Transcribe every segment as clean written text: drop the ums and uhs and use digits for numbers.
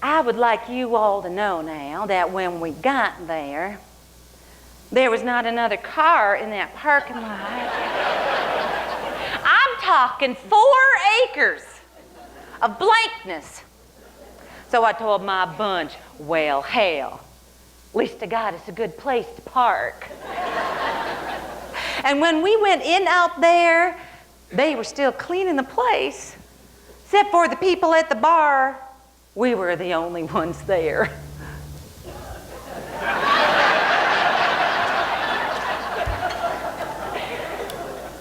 I would like you all to know now that when we got there, there was not another car in that parking lot. I'm talking 4 acres of blankness. So I told my bunch, well, hell, at least I got us a good place to park. And when we went in out there, they were still cleaning the place. Except for the people at the bar, we were the only ones there.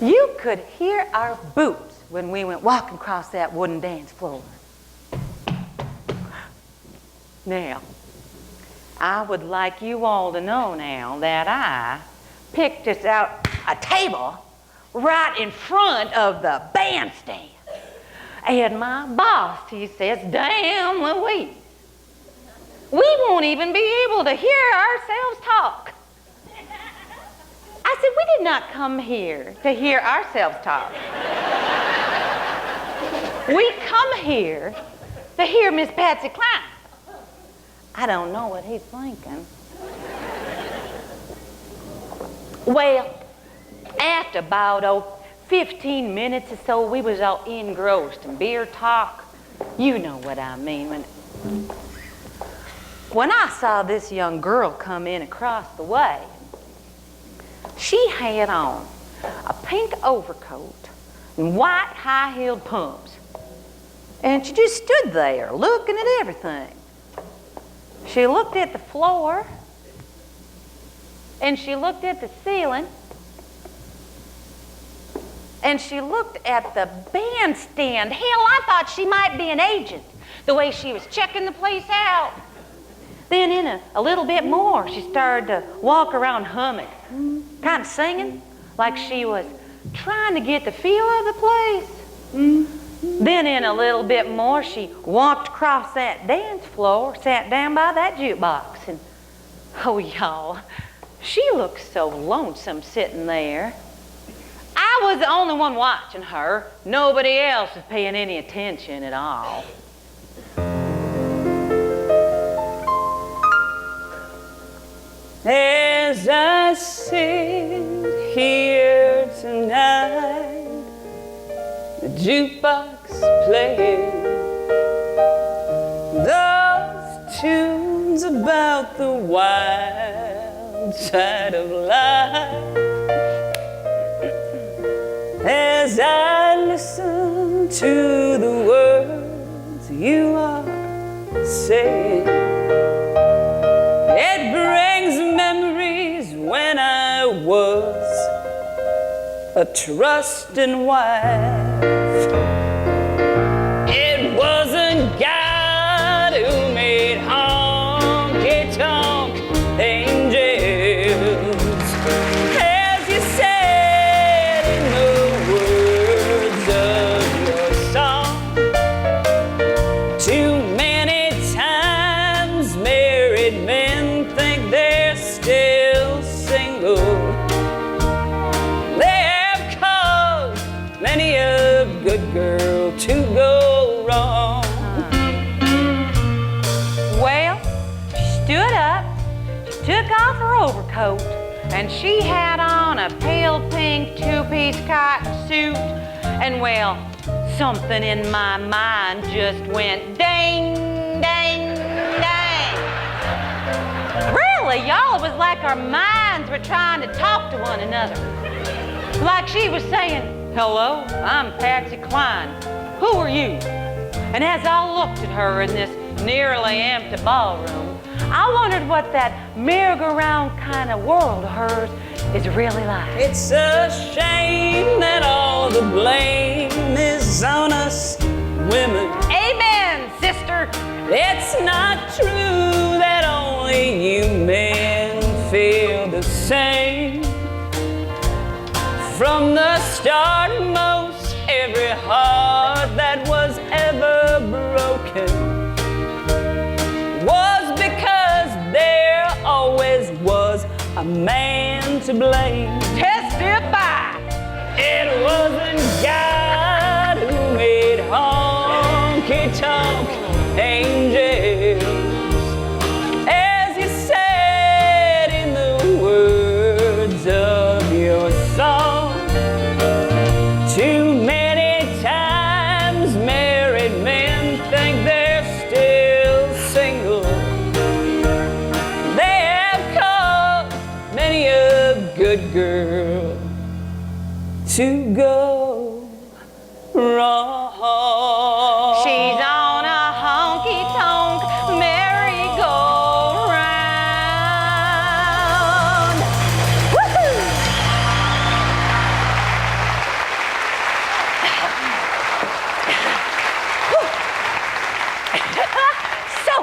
You could hear our boots when we went walking across that wooden dance floor. Now, I would like you all to know now that I picked us out a table right in front of the bandstand. And my boss, he says, damn Louise, we won't even be able to hear ourselves talk. I said, we did not come here to hear ourselves talk. We come here to hear Miss Patsy Cline. I don't know what he's thinking. Well, after about 15 minutes or so, we was all engrossed in beer talk. You know what I mean. When I saw this young girl come in across the way, she had on a pink overcoat and white high-heeled pumps. And she just stood there looking at everything. She looked at the floor, and she looked at the ceiling, and she looked at the bandstand. Hell, I thought she might be an agent, the way she was checking the place out. Then in a little bit more, she started to walk around humming, kind of singing, like she was trying to get the feel of the place. Then in a little bit more, she walked across that dance floor, sat down by that jukebox, and oh, y'all, she looked so lonesome sitting there. I was the only one watching her. Nobody else was paying any attention at all. As I sit here tonight, the jukebox playing those tunes about the wild side of life. As I listen to the words you are saying, it brings memories when I was a trusting wife. It wasn't God who made honky tonk angels, as you said in the words of your song. Too many times married men think they're still single. They have caused many a good girl to go wrong. Well, she stood up, she took off her overcoat, and she had on a pale pink two-piece cotton suit. And well, something in my mind just went ding, ding, ding. Really, y'all, it was like our minds were trying to talk to one another. Like she was saying, hello, I'm Patsy Cline. Who are you? And as I looked at her in this nearly empty ballroom, I wondered what that merry-go-round kind of world of hers is really like. It's a shame that all the blame is on us women. Amen, sister. It's not true that only you men feel the same. From the start, most every heart that was ever broken was because there always was a man to blame. Testify! It wasn't God who made honky tonk angels. to go wrong. She's on a honky tonk merry-go-round. Woohoo! So,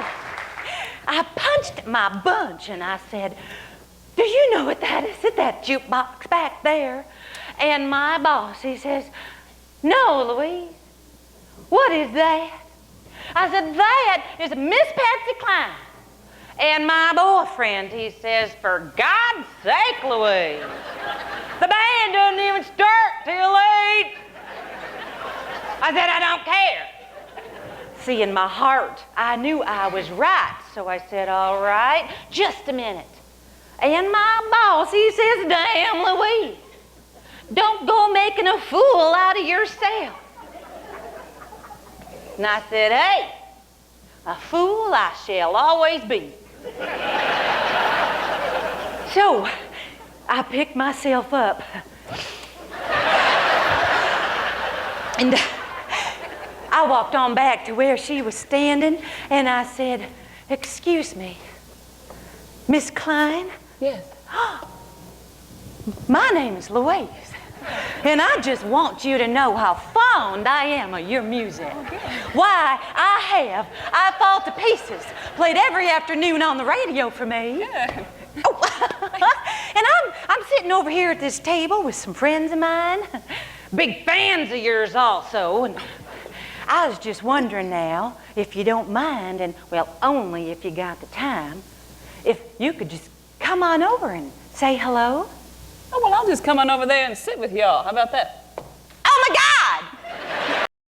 I punched my bunch and I said, do you know what that is? Is that jukebox back there? And my boss, he says, no, Louise. What is that? I said, that is Miss Patsy Cline. And my boyfriend, he says, for God's sake, Louise, the band doesn't even start till 8. I said, I don't care. See, in my heart, I knew I was right. So I said, all right, just a minute. And my boss, he says, damn, Louise, don't go making a fool out of yourself. And I said, hey, a fool I shall always be. So I picked myself up and I walked on back to where she was standing and I said, excuse me, Miss Cline? Yes. My name is Louise. And I just want you to know how fond I am of your music. Why, I Fall to Pieces, played every afternoon on the radio for me. Yeah. Oh. And I'm sitting over here at this table with some friends of mine, big fans of yours also. And I was just wondering now, if you don't mind, and well, only if you got the time, if you could just come on over and say hello. Oh, well, I'll just come on over there and sit with y'all. How about that? Oh, my God!